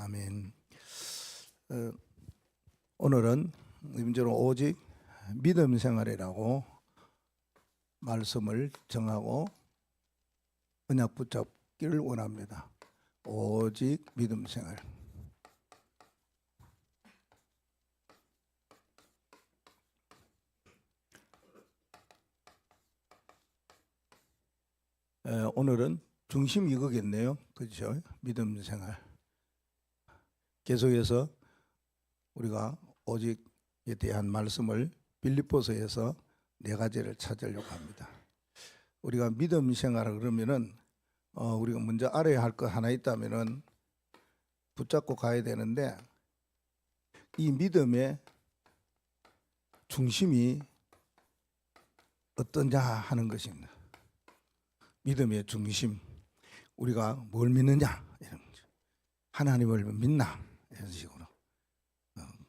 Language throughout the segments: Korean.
아멘. 오늘은 임대로 오직 믿음 생활이라고 말씀을 정하고 언약 붙잡기를 원합니다. 오직 믿음 생활. 오늘은 중심 이거겠네요. 그렇죠? 믿음 생활. 계속해서 우리가 오직에 대한 말씀을 빌립보서에서 4가지를 찾으려고 합니다. 우리가 믿음 생활을 그러면은 우리가 먼저 알아야 할 것 하나 있다면은 붙잡고 가야 되는데, 이 믿음의 중심이 어떠냐 하는 것입니다. 믿음의 중심, 우리가 뭘 믿느냐, 이런 거죠. 하나님을 믿나, 이런 식으로.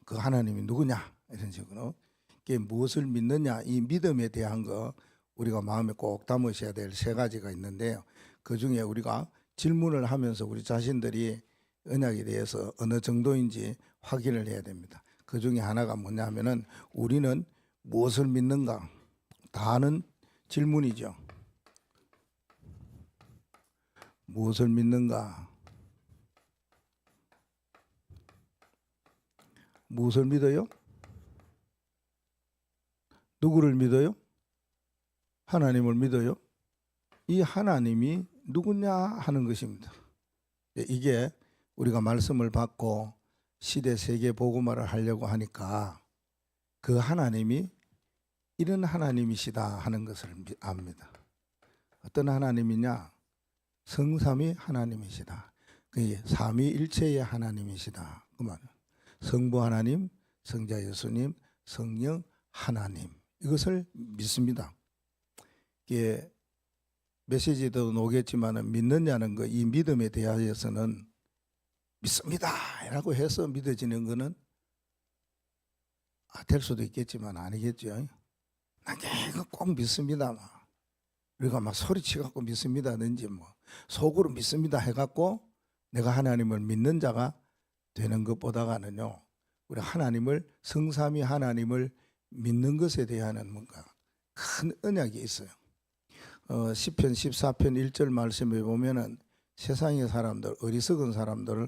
그 하나님이 누구냐, 이런 식으로. 이게 무엇을 믿느냐, 이 믿음에 대한 거 우리가 마음에 꼭 담으셔야 될 3가지가 있는데요. 그 중에 우리가 질문을 하면서 우리 자신들이 언약에 대해서 어느 정도인지 확인을 해야 됩니다. 그 중에 하나가 뭐냐면은 우리는 무엇을 믿는가, 다는 질문이죠. 무엇을 믿는가? 무엇을 믿어요? 누구를 믿어요? 하나님을 믿어요? 이 하나님이 누구냐 하는 것입니다. 이게 우리가 말씀을 받고 시대 세계 복음화를 하려고 하니까 그 하나님이 이런 하나님이시다 하는 것을 압니다. 어떤 하나님이냐? 성삼위 하나님이시다. 그 삼위일체의 하나님이시다. 그 말은 성부 하나님, 성자 예수님, 성령 하나님, 이것을 믿습니다. 이게 메시지도 오겠지만 믿느냐는 거, 이 믿음에 대하여서는 믿습니다 라고 해서 믿어지는 거는 될 수도 있겠지만 아니겠죠. 난 이거 꼭 믿습니다. 우리가 막 소리치갖고 믿습니다든지 뭐 속으로 믿습니다 해갖고 내가 하나님을 믿는 자가 되는 것보다가는요, 우리 하나님을, 성삼위 하나님을 믿는 것에 대한 뭔가 큰 언약이 있어요. 시편 14편 1절 말씀에 보면은 세상의 사람들, 어리석은 사람들을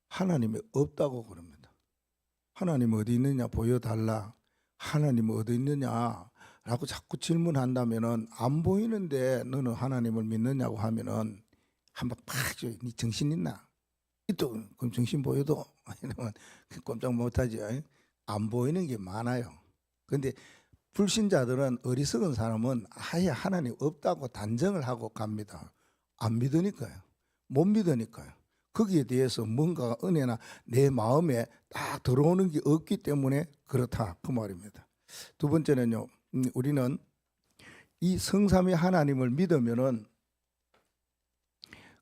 하나님이 없다고 그럽니다. 하나님 어디 있느냐 보여달라. 하나님 어디 있느냐 라고 자꾸 질문한다면은 안 보이는데 너는 하나님을 믿느냐고 하면은 한번 팍 줘. 네 정신 있나? 또 그럼 정신 보여도 이러면 꼼짝 못하지. 안 보이는 게 많아요. 근데 불신자들은, 어리석은 사람은 아예 하나님 없다고 단정을 하고 갑니다. 안 믿으니까요. 못 믿으니까요. 거기에 대해서 뭔가 은혜나 내 마음에 딱 들어오는 게 없기 때문에 그렇다 그 말입니다. 두 번째는요, 우리는 이 성삼위 하나님을 믿으면은,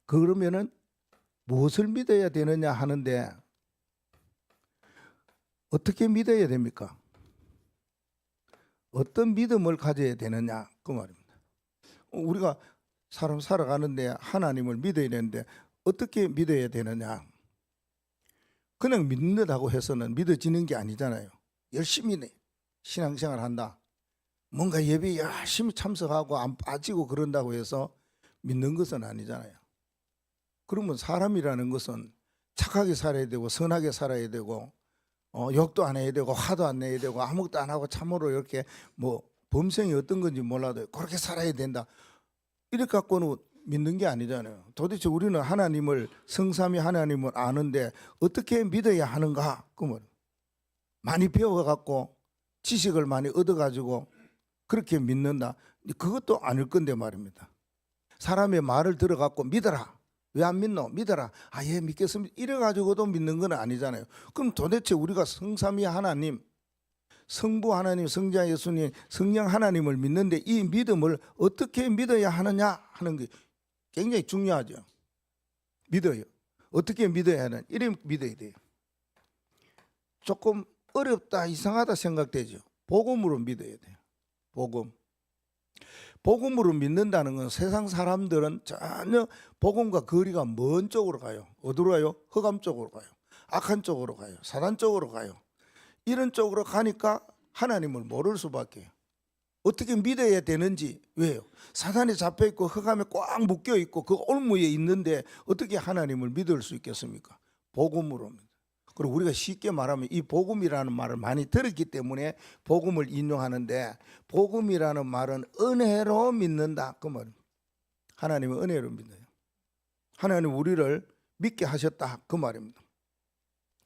그러면은 무엇을 믿어야 되느냐 하는데, 어떻게 믿어야 됩니까? 어떤 믿음을 가져야 되느냐 그 말입니다. 우리가 사람 살아가는데 하나님을 믿어야 되는데 어떻게 믿어야 되느냐? 그냥 믿는다고 해서는 믿어지는 게 아니잖아요. 열심히 신앙생활 한다, 뭔가 예배 열심히 참석하고 안 빠지고 그런다고 해서 믿는 것은 아니잖아요. 그러면 사람이라는 것은 착하게 살아야 되고 선하게 살아야 되고 욕도 안 해야 되고 화도 안 내야 되고 아무것도 안 하고 참으로 이렇게 뭐 범성이 어떤 건지 몰라도 그렇게 살아야 된다, 이렇게 갖고는 믿는 게 아니잖아요. 도대체 우리는 하나님을, 성삼위 하나님을 아는데 어떻게 믿어야 하는가? 그러면 많이 배워갖고 지식을 많이 얻어가지고 그렇게 믿는다, 그것도 아닐 건데 말입니다. 사람의 말을 들어갖고 믿어라, 왜 안 믿노? 믿어라, 예 믿겠습니다, 이래가지고도 믿는 건 아니잖아요. 그럼 도대체 우리가 성삼위 하나님, 성부 하나님, 성자 예수님, 성령 하나님을 믿는데 이 믿음을 어떻게 믿어야 하느냐 하는 게 굉장히 중요하죠. 믿어요. 어떻게 믿어야 하는? 이래 믿어야 돼요. 조금 어렵다, 이상하다 생각되죠. 복음으로 믿어야 돼요. 복음으로 믿는다는 건 세상 사람들은 전혀 복음과 거리가 먼 쪽으로 가요. 어디로 가요? 흑암 쪽으로 가요. 악한 쪽으로 가요. 사단 쪽으로 가요. 이런 쪽으로 가니까 하나님을 모를 수밖에. 어떻게 믿어야 되는지. 왜요? 사단에 잡혀 있고 흑암에 꽉 묶여 있고 그 올무에 있는데 어떻게 하나님을 믿을 수 있겠습니까? 복음으로입니다. 그리고 우리가 쉽게 말하면 이 복음이라는 말을 많이 들었기 때문에 복음을 인용하는데, 복음이라는 말은 은혜로 믿는다 그 말입니다. 하나님은 은혜로 믿어요. 하나님 우리를 믿게 하셨다 그 말입니다.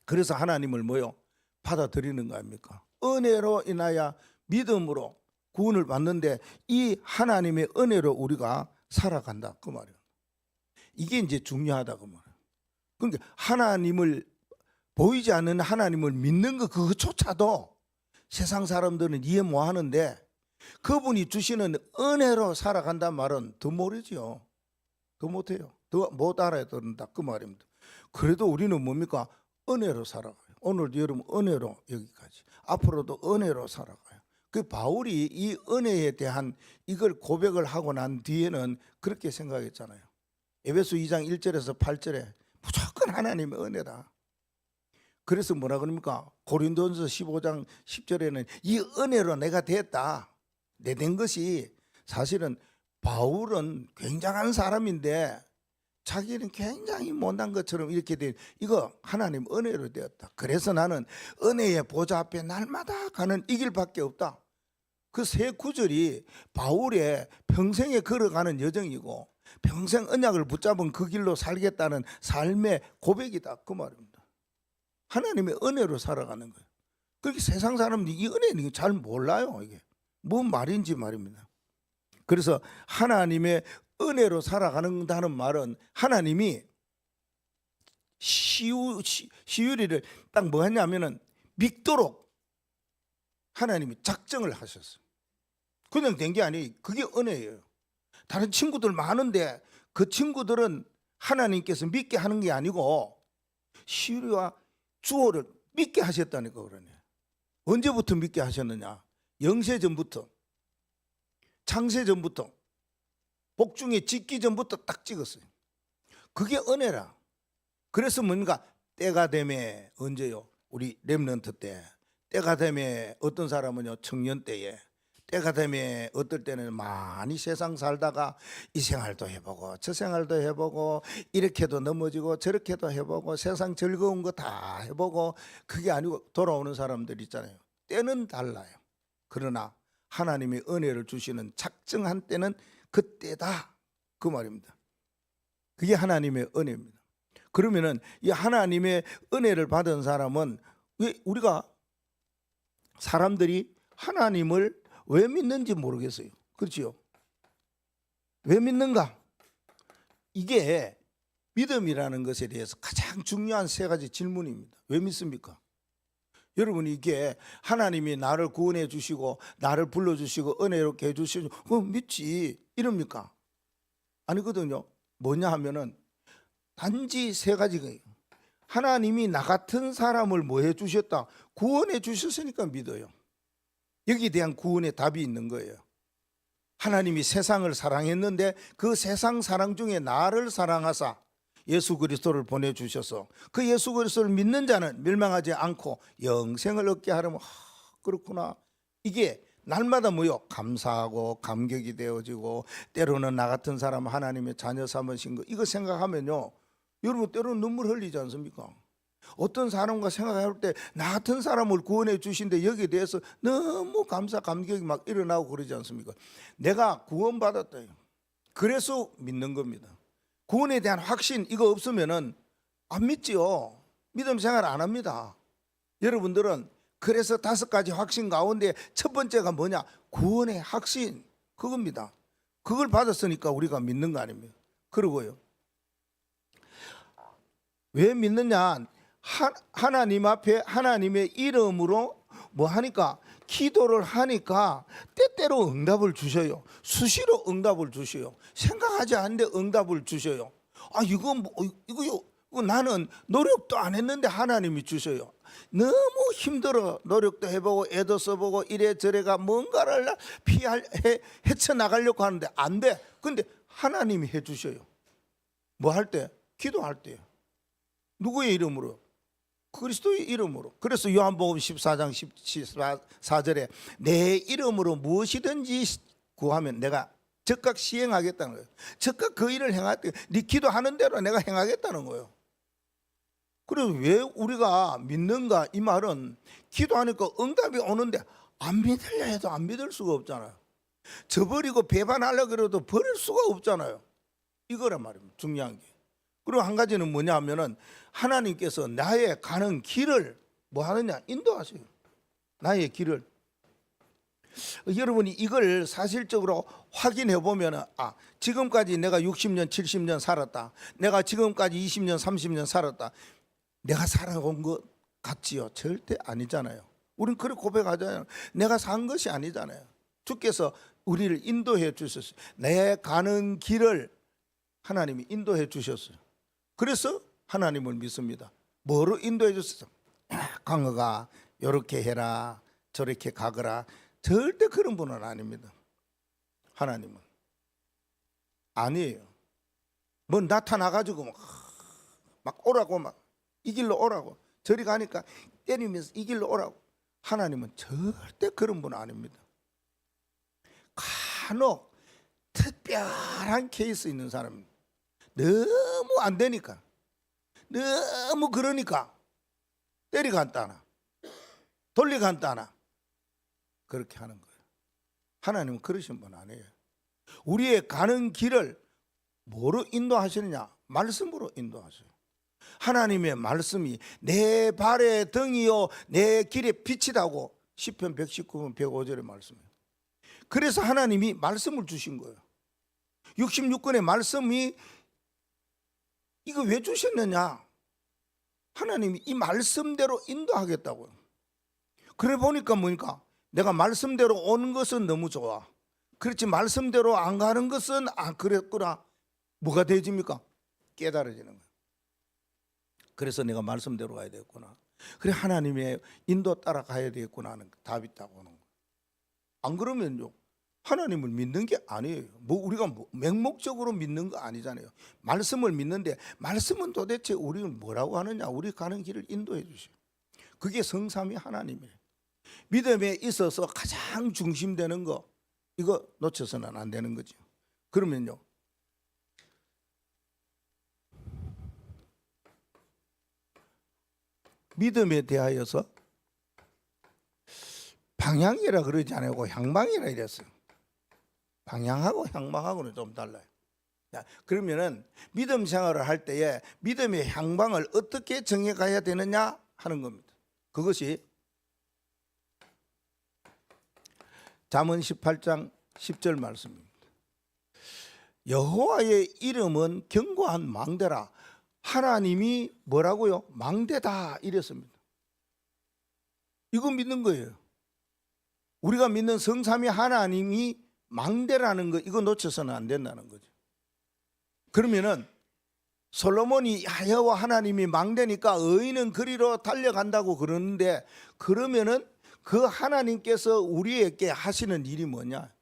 그래서 하나님을 뭐요? 받아들이는 거 아닙니까? 은혜로 인하여 믿음으로 구원을 받는데 이 하나님의 은혜로 우리가 살아간다 그 말이에요. 이게 이제 중요하다 그 말이에요. 그러니까 하나님을, 보이지 않는 하나님을 믿는 것 그것조차도 세상 사람들은 이해 못 하는데, 그분이 주시는 은혜로 살아간다는 말은 더 모르지요. 더 못해요. 더 못 알아듣는다 그 말입니다. 그래도 우리는 뭡니까? 은혜로 살아가요. 오늘도 여러분 은혜로 여기까지, 앞으로도 은혜로 살아가요. 그 바울이 이 은혜에 대한 이걸 고백을 하고 난 뒤에는 그렇게 생각했잖아요. 에베소 2장 1절에서 8절에 무조건 하나님의 은혜다. 그래서 뭐라 그럽니까? 고린도전서 15장 10절에는 이 은혜로 내가 됐다. 내 된 것이, 사실은 바울은 굉장한 사람인데 자기는 굉장히 못난 것처럼 이렇게 된, 이거 하나님 은혜로 되었다. 그래서 나는 은혜의 보좌 앞에 날마다 가는 이 길밖에 없다. 그 세 구절이 바울의 평생에 걸어가는 여정이고 평생 언약을 붙잡은 그 길로 살겠다는 삶의 고백이다 그 말입니다. 하나님의 은혜로 살아가는 거예요. 그렇게 세상 사람들이 이 은혜는 잘 몰라요. 이게 뭔 말인지 말입니다. 그래서 하나님의 은혜로 살아가는다는 말은 하나님이 시유리를 딱 뭐 했냐면은 믿도록 하나님이 작정을 하셨어요. 그냥 된 게 아니에요. 그게 은혜예요. 다른 친구들 많은데 그 친구들은 하나님께서 믿게 하는 게 아니고 시유리와 주호를 믿게 하셨다니까. 그러네. 언제부터 믿게 하셨느냐? 영세전부터, 창세전부터, 복중에 짓기 전부터 딱 찍었어요. 그게 은혜라. 그래서 뭔가 때가 되매, 언제요? 우리 렘넌트 때. 때가 되매, 어떤 사람은요 청년 때에, 때가 되매 어떨 때는 많이 세상 살다가 이 생활도 해보고 저 생활도 해보고 이렇게도 넘어지고 저렇게도 해보고 세상 즐거운 거 다 해보고, 그게 아니고 돌아오는 사람들 있잖아요. 때는 달라요. 그러나 하나님의 은혜를 주시는 작정한 때는 그때다 그 말입니다. 그게 하나님의 은혜입니다. 그러면은 이 하나님의 은혜를 받은 사람은, 왜 우리가 사람들이 하나님을 왜 믿는지 모르겠어요. 그렇지요? 왜 믿는가? 이게 믿음이라는 것에 대해서 가장 중요한 세 가지 질문입니다. 왜 믿습니까? 여러분이 이게 하나님이 나를 구원해 주시고 나를 불러주시고 은혜롭게 해주시고 그럼 믿지 이럽니까? 아니거든요. 뭐냐 하면은 단지 세 가지예요. 하나님이 나 같은 사람을 뭐 해주셨다? 구원해 주셨으니까 믿어요. 여기에 대한 구원의 답이 있는 거예요. 하나님이 세상을 사랑했는데 그 세상 사랑 중에 나를 사랑하사 예수 그리스도를 보내주셔서 그 예수 그리스도를 믿는 자는 멸망하지 않고 영생을 얻게 하려면, 그렇구나. 이게 날마다 뭐요? 감사하고 감격이 되어지고, 때로는 나 같은 사람 하나님의 자녀 삼으신 거 이거 생각하면요, 여러분 때로는 눈물 흘리지 않습니까? 어떤 사람과 생각할 때 나 같은 사람을 구원해 주신데 여기에 대해서 너무 감사 감격이 막 일어나고 그러지 않습니까? 내가 구원받았다, 그래서 믿는 겁니다. 구원에 대한 확신 이거 없으면은 안 믿지요. 믿음 생활 안 합니다. 여러분들은 그래서 5가지 확신 가운데 첫 번째가 뭐냐? 구원의 확신, 그겁니다. 그걸 받았으니까 우리가 믿는 거 아닙니까? 그러고요, 왜 믿느냐? 하나님 앞에 하나님의 이름으로 뭐 하니까, 기도를 하니까 때때로 응답을 주셔요. 수시로 응답을 주셔요. 생각하지 않는데 응답을 주셔요. 아 이거 이거 나는 노력도 안 했는데 하나님이 주셔요. 너무 힘들어 노력도 해보고 애도 써보고 이래저래가 뭔가를 헤쳐나가려고 하는데 안 돼. 근데 하나님이 해주셔요. 뭐 할 때? 기도할 때요. 누구의 이름으로? 그리스도의 이름으로. 그래서 요한복음 14장 14절에 내 이름으로 무엇이든지 구하면 내가 즉각 시행하겠다는 거예요. 즉각 그 일을 행하겠다. 네 기도하는 대로 내가 행하겠다는 거예요. 그래서 왜 우리가 믿는가? 이 말은 기도하니까 응답이 오는데 안 믿으려 해도 안 믿을 수가 없잖아요. 저버리고 배반하려고 해도 버릴 수가 없잖아요. 이거란 말입니다. 중요한 게. 그리고 한 가지는 뭐냐 하면은 하나님께서 나의 가는 길을 뭐 하느냐? 인도하세요. 나의 길을. 여러분이 이걸 사실적으로 확인해 보면은 지금까지 내가 60년 70년 살았다. 내가 지금까지 20년 30년 살았다. 내가 살아온 것 같지요? 절대 아니잖아요. 우린 그렇게 고백하잖아요. 내가 산 것이 아니잖아요. 주께서 우리를 인도해 주셨어요. 내 가는 길을 하나님이 인도해 주셨어요. 그래서 하나님을 믿습니다. 뭐로 인도해 주셨어요? 강어가 이렇게 해라, 저렇게 가거라. 절대 그런 분은 아닙니다. 하나님은 아니에요. 뭐 나타나가지고 막 오라고, 막 이 길로 오라고, 저리 가니까 때리면서 이 길로 오라고. 하나님은 절대 그런 분은 아닙니다. 간혹 특별한 케이스 있는 사람입니다. 너무 안 되니까, 너무 그러니까 때리간다나 돌리간다나 그렇게 하는 거예요. 하나님은 그러신 분 아니에요. 우리의 가는 길을 뭐로 인도하시느냐? 말씀으로 인도하세요. 하나님의 말씀이 내 발의 등이요 내 길의 빛이라고 시편 119편 105절의 말씀이에요. 그래서 하나님이 말씀을 주신 거예요. 66권의 말씀이 이거 왜 주셨느냐? 하나님이 이 말씀대로 인도하겠다고요. 그래 보니까 뭐니까 내가 말씀대로 오는 것은 너무 좋아. 그렇지 말씀대로 안 가는 것은 그랬구나. 뭐가 되집니까? 깨달아지는 거예요. 그래서 내가 말씀대로 가야 되겠구나. 그래 하나님의 인도 따라 가야 되겠구나 하는 답이 있다고 하는 거예요. 안 그러면요 하나님을 믿는 게 아니에요. 뭐 우리가 맹목적으로 믿는 거 아니잖아요. 말씀을 믿는데 말씀은 도대체 우리를 뭐라고 하느냐? 우리 가는 길을 인도해 주셔요. 그게 성삼위 하나님이에요. 믿음에 있어서 가장 중심되는 거 이거 놓쳐서는 안 되는 거죠. 그러면요 믿음에 대하여서 방향이라 그러지 않고 향방이라 이랬어요. 방향하고 향방하고는 좀 달라요. 그러면은 믿음 생활을 할 때에 믿음의 향방을 어떻게 정해 가야 되느냐 하는 겁니다. 그것이 잠언 18장 10절 말씀입니다. 여호와의 이름은 견고한 망대라. 하나님이 뭐라고요? 망대다 이랬습니다. 이거 믿는 거예요. 우리가 믿는 성삼위 하나님이 망대라는 거 이거 놓쳐서는 안 된다는 거죠. 그러면은 솔로몬이 여호와 하나님이 망대니까 의인은 그리로 달려간다고 그러는데 그러면은 그 하나님께서 우리에게 하시는 일이 뭐냐?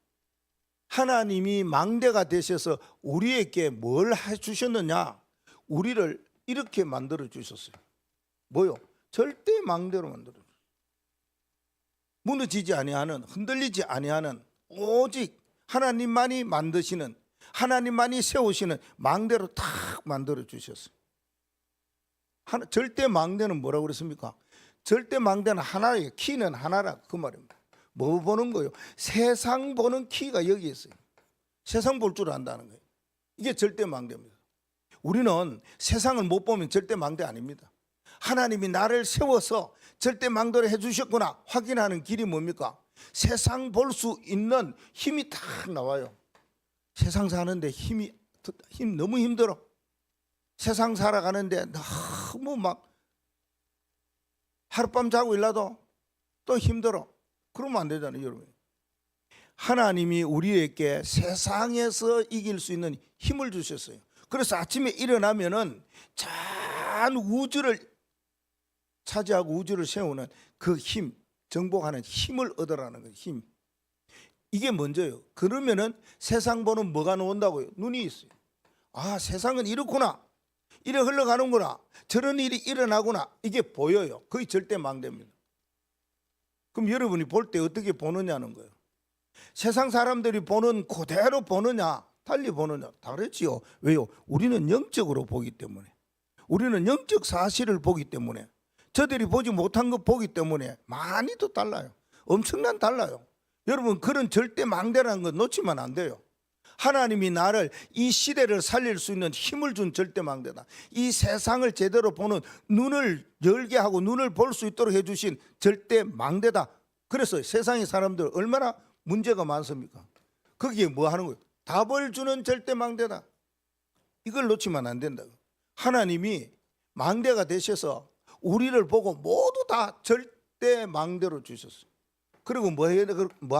하나님이 망대가 되셔서 우리에게 뭘 해주셨느냐? 우리를 이렇게 만들어 주셨어요. 뭐요? 절대 망대로 만들어 주셨어요. 무너지지 아니하는, 흔들리지 아니하는 오직 하나님만이 만드시는, 하나님만이 세우시는 망대로 탁 만들어 주셨어요. 절대 망대는 뭐라고 그랬습니까? 절대 망대는 하나예요. 키는 하나라 그 말입니다. 뭐 보는 거예요? 세상 보는 키가 여기 있어요. 세상 볼 줄 안다는 거예요. 이게 절대 망대입니다. 우리는 세상을 못 보면 절대 망대 아닙니다. 하나님이 나를 세워서 절대 망대를 해주셨구나 확인하는 길이 뭡니까? 세상 볼 수 있는 힘이 딱 나와요. 세상 사는데 힘 너무 힘들어. 세상 살아가는데 너무 막 하룻밤 자고 일어나도 또 힘들어. 그러면 안 되잖아요, 여러분. 하나님이 우리에게 세상에서 이길 수 있는 힘을 주셨어요. 그래서 아침에 일어나면은 전 우주를 차지하고 우주를 세우는 그 힘, 정복하는 힘을 얻으라는 거예요. 힘. 이게 먼저요. 그러면은 세상 보는 뭐가 나온다고요? 눈이 있어요. 아, 세상은 이렇구나. 이래 흘러가는구나, 저런 일이 일어나구나, 이게 보여요. 그게 절대 망대입니다. 그럼 여러분이 볼 때 어떻게 보느냐는 거예요. 세상 사람들이 보는 그대로 보느냐, 달리 보느냐, 다르지요. 왜요? 우리는 영적으로 보기 때문에, 우리는 영적 사실을 보기 때문에, 저들이 보지 못한 것 보기 때문에 많이 또 달라요. 엄청난 달라요. 여러분, 그런 절대 망대라는 건 놓치면 안 돼요. 하나님이 나를, 이 시대를 살릴 수 있는 힘을 준 절대 망대다. 이 세상을 제대로 보는 눈을 열게 하고 눈을 볼 수 있도록 해주신 절대 망대다. 그래서 세상의 사람들 얼마나 문제가 많습니까? 거기에 뭐 하는 거예요? 답을 주는 절대 망대다. 이걸 놓치면 안 된다. 하나님이 망대가 되셔서 우리를 보고 모두 다 절대 망대로 주셨어요. 그리고 뭐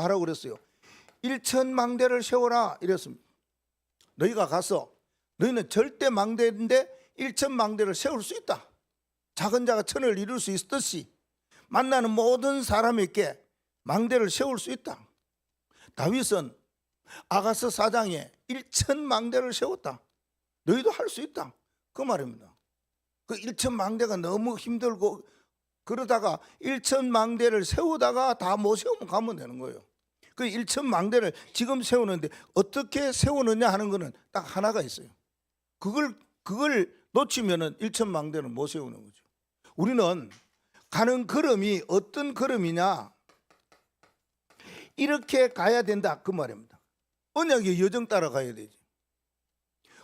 하라고 그랬어요? 일천망대를 세워라 이랬습니다. 너희가 가서, 너희는 절대 망대인데 일천망대를 세울 수 있다. 작은 자가 천을 이룰 수 있듯이 만나는 모든 사람에게 망대를 세울 수 있다. 다윗은 아가서 4장에 일천망대를 세웠다. 너희도 할 수 있다, 그 말입니다. 그 일천망대가 너무 힘들고 그러다가 일천망대를 세우다가 다 못 세우면 가면 되는 거예요. 그 일천망대를 지금 세우는데 어떻게 세우느냐 하는 거는 딱 하나가 있어요. 그걸 놓치면은 일천망대는 못 세우는 거죠. 우리는 가는 걸음이 어떤 걸음이냐, 이렇게 가야 된다, 그 말입니다. 언약의 여정 따라 가야 되지.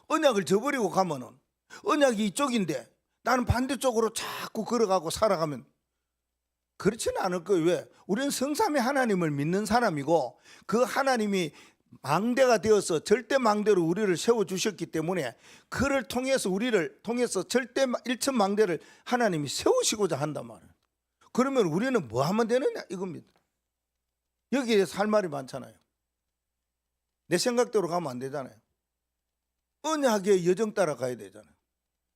언약을 저버리고 가면은, 언약이 이쪽인데 나는 반대쪽으로 자꾸 걸어가고 살아가면 그렇지는 않을 거예요. 왜? 우리는 성삼위 하나님을 믿는 사람이고, 그 하나님이 망대가 되어서 절대 망대로 우리를 세워주셨기 때문에, 그를 통해서 우리를 통해서 절대 일천망대를 하나님이 세우시고자 한단 말이에요. 그러면 우리는 뭐 하면 되느냐 이겁니다. 여기에 할 말이 많잖아요. 내 생각대로 가면 안 되잖아요. 언약의 여정 따라 가야 되잖아요.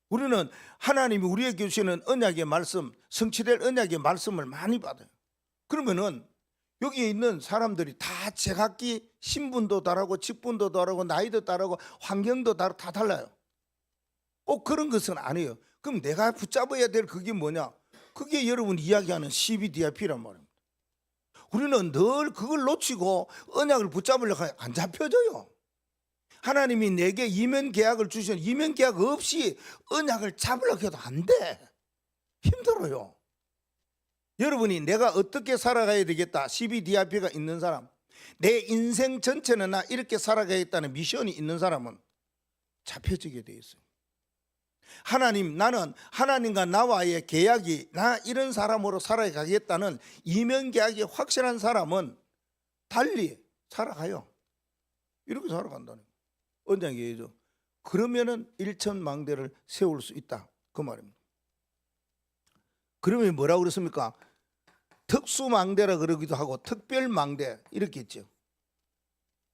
우리는 하나님이 우리에게 주시는 언약의 말씀, 성취될 언약의 말씀을 많이 받아요. 그러면은 여기에 있는 사람들이 다 제각기 신분도 다르고 직분도 다르고 나이도 다르고 환경도 다르고 다 달라요. 꼭 그런 것은 아니에요. 그럼 내가 붙잡아야 될 그게 뭐냐? 그게 여러분 이야기하는 CBDIP란 말입니다. 우리는 늘 그걸 놓치고 언약을 붙잡으려고 하면 안 잡혀져요. 하나님이 내게 이면 계약을 주신, 이면 계약 없이 언약을 잡으려고 해도 안 돼. 힘들어요. 여러분이 내가 어떻게 살아가야 되겠다, CBDIP가 있는 사람, 내 인생 전체는 나 이렇게 살아가겠다는 미션이 있는 사람은 잡혀지게 돼 있어요. 하나님, 나는 하나님과 나와의 계약이, 나 이런 사람으로 살아가겠다는 이면 계약이 확실한 사람은 달리 살아가요. 이렇게 살아간다는 거예요. 언약이죠. 그러면은 일천망대를 세울 수 있다, 그 말입니다. 그러면 뭐라고 그랬습니까? 특수망대라 그러기도 하고 특별망대 이렇게 있죠.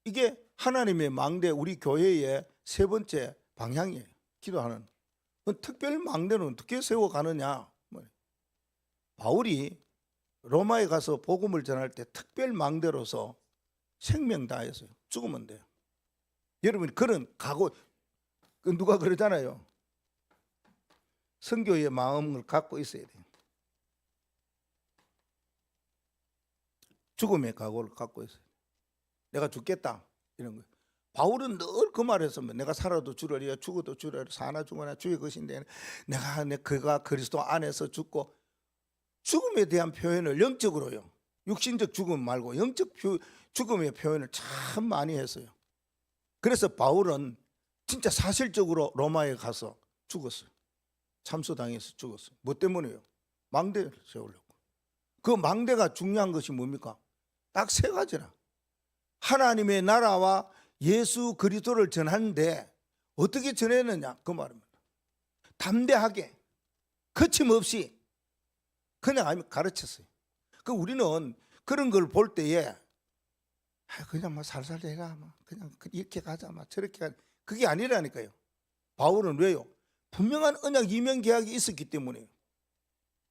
이게 하나님의 망대, 우리 교회의 세 번째 방향이에요. 기도하는. 특별망대는 어떻게 세워가느냐. 바울이 로마에 가서 복음을 전할 때 특별망대로서 생명 다했어요. 죽으면 돼요. 여러분, 그런 각오, 누가 그러잖아요. 선교의 마음을 갖고 있어야 돼요. 죽음의 각오를 갖고 있어요. 내가 죽겠다, 이런 거예요. 바울은 늘 그 말했으면, 내가 살아도 주려리야 죽어도 주려리, 사나 죽으나 주의 것인데 그가 그리스도 안에서 죽고, 죽음에 대한 표현을 영적으로요, 육신적 죽음 말고 영적 죽음의 표현을 참 많이 했어요. 그래서 바울은 진짜 사실적으로 로마에 가서 죽었어요. 참수당해서 죽었어요. 뭐 때문에요? 망대를 세우려고. 그 망대가 중요한 것이 뭡니까? 딱 세 가지라. 하나님의 나라와 예수 그리스도를 전하는데 어떻게 전했느냐, 그 말입니다. 담대하게, 거침없이 그냥 가르쳤어요. 그 우리는 그런 걸 볼 때에 그냥 막 살살 내가 그냥 이렇게 가자, 저렇게 가자, 그게 아니라니까요. 바울은 왜요? 분명한 언약 이면 계약이 있었기 때문에요.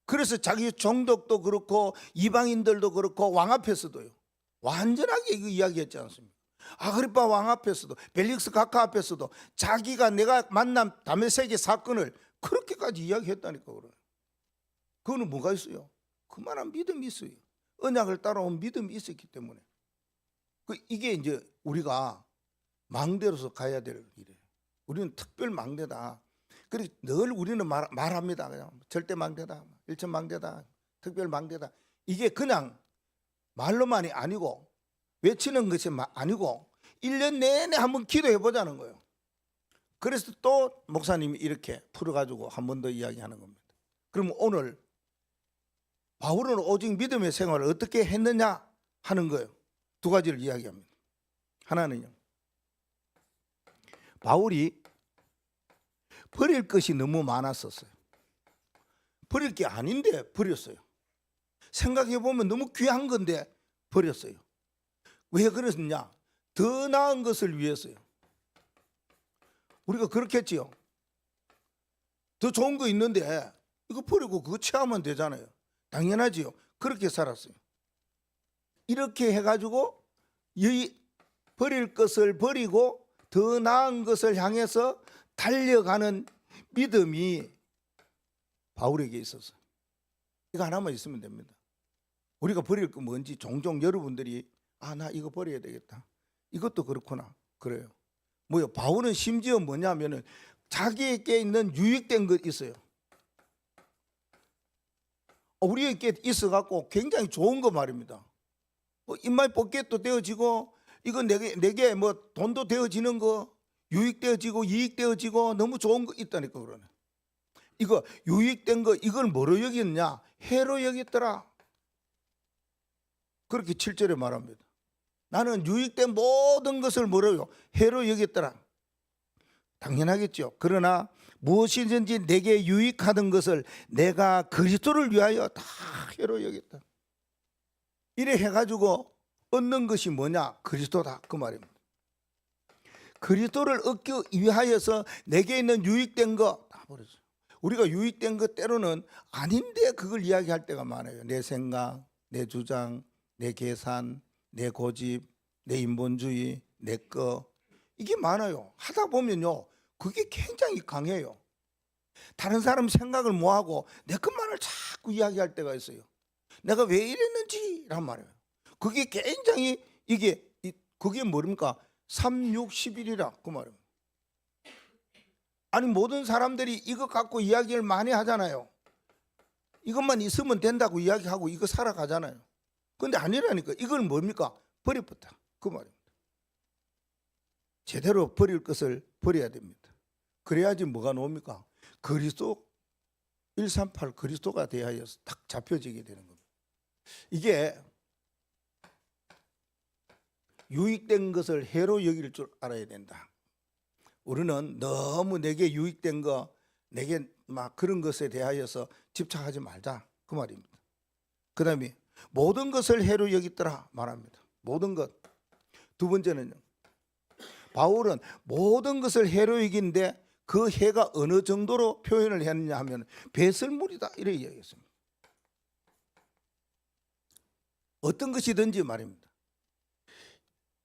그래서 자기 종독도 그렇고 이방인들도 그렇고 왕 앞에서도요, 완전하게 이거 이야기했지 않습니까? 아그리파 왕 앞에서도 벨릭스 각하 앞에서도 자기가 내가 만난 다메섹의 사건을 그렇게까지 이야기했다니까. 그래. 그거는 뭐가 있어요? 그만한 믿음이 있어요. 언약을 따라온 믿음이 있었기 때문에. 이게 이제 우리가 망대로서 가야 될 일이에요. 우리는 특별 망대다. 그리고 늘 우리는 말합니다. 그냥 절대 망대다, 일천 망대다, 특별 망대다. 이게 그냥 말로만이 아니고 외치는 것이 아니고 1년 내내 한번 기도해 보자는 거예요. 그래서 또 목사님이 이렇게 풀어가지고 한 번 더 이야기하는 겁니다. 그럼 오늘 바울은 오직 믿음의 생활을 어떻게 했느냐 하는 거예요. 두 가지를 이야기합니다. 하나는요, 바울이 버릴 것이 너무 많았었어요. 버릴 게 아닌데 버렸어요. 생각해 보면 너무 귀한 건데 버렸어요. 왜 그랬냐? 더 나은 것을 위해서요. 우리가 그렇겠지요. 더 좋은 거 있는데 이거 버리고 그거 취하면 되잖아요. 당연하지요. 그렇게 살았어요. 이렇게 해가지고 버릴 것을 버리고 더 나은 것을 향해서 달려가는 믿음이 바울에게 있었어요. 이거 하나만 있으면 됩니다. 우리가 버릴 거 뭔지 종종 여러분들이 나 이거 버려야 되겠다. 이것도 그렇구나. 그래요. 뭐요? 바울은 심지어 뭐냐면은 자기에게 있는 유익된 것 있어요. 우리에게 있어갖고 굉장히 좋은 거 말입니다. 인마이 포켓도 되어지고 이거 내게 뭐 돈도 되어지는 거, 유익되어지고 이익되어지고 너무 좋은 거 있다니까. 그러네. 이거 유익된 거 이걸 뭐로 여겼냐? 해로 여겼더라. 그렇게 7절에 말합니다. 나는 유익된 모든 것을 뭐로요? 해로 여겼더라. 당연하겠죠. 그러나 무엇이든지 내게 유익하던 것을 내가 그리스도를 위하여 다 해로 여겼다. 이래 해가지고 얻는 것이 뭐냐? 그리스도다. 그 말입니다. 그리스도를 얻기 위하여서 내게 있는 유익된 거 다 버렸어요. 우리가 유익된 것 때로는 아닌데 그걸 이야기할 때가 많아요. 내 생각, 내 주장, 내 계산, 내 고집, 내 인본주의, 내 거, 이게 많아요. 하다 보면요, 그게 굉장히 강해요. 다른 사람 생각을 뭐하고 내 것만을 자꾸 이야기할 때가 있어요. 내가 왜 이랬는지 란 말이에요. 그게 굉장히 그게 뭡니까? 3, 6, 11이라 그 말입니다. 아니 모든 사람들이 이거 갖고 이야기를 많이 하잖아요. 이것만 있으면 된다고 이야기하고 이거 살아가잖아요. 근데 아니라니까. 이걸 뭡니까? 버려버렸다. 그 말입니다. 제대로 버릴 것을 버려야 됩니다. 그래야지 뭐가 나옵니까? 그리스도 138 그리스도가 대하여 딱 잡혀지게 되는 겁니다. 이게 유익된 것을 해로 여길 줄 알아야 된다. 우리는 너무 내게 유익된 거, 내게 막 그런 것에 대하여서 집착하지 말자. 그 말입니다. 그 다음에 모든 것을 해로 여기더라 말합니다. 모든 것. 두 번째는요, 바울은 모든 것을 해로 여기는데 그 해가 어느 정도로 표현을 했느냐 하면 배설물이다 이렇게 이야기했습니다. 어떤 것이든지 말입니다.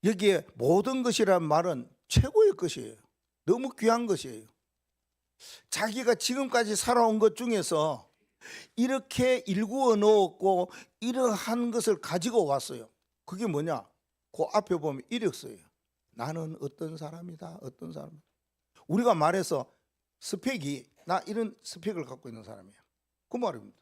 여기에 모든 것이란 말은 최고의 것이에요. 너무 귀한 것이에요. 자기가 지금까지 살아온 것 중에서 이렇게 일구어 놓았고 이러한 것을 가지고 왔어요. 그게 뭐냐? 그 앞에 보면 이력서예요. 나는 어떤 사람이다. 어떤 사람. 우리가 말해서 스펙이 나 이런 스펙을 갖고 있는 사람이야. 그 말입니다.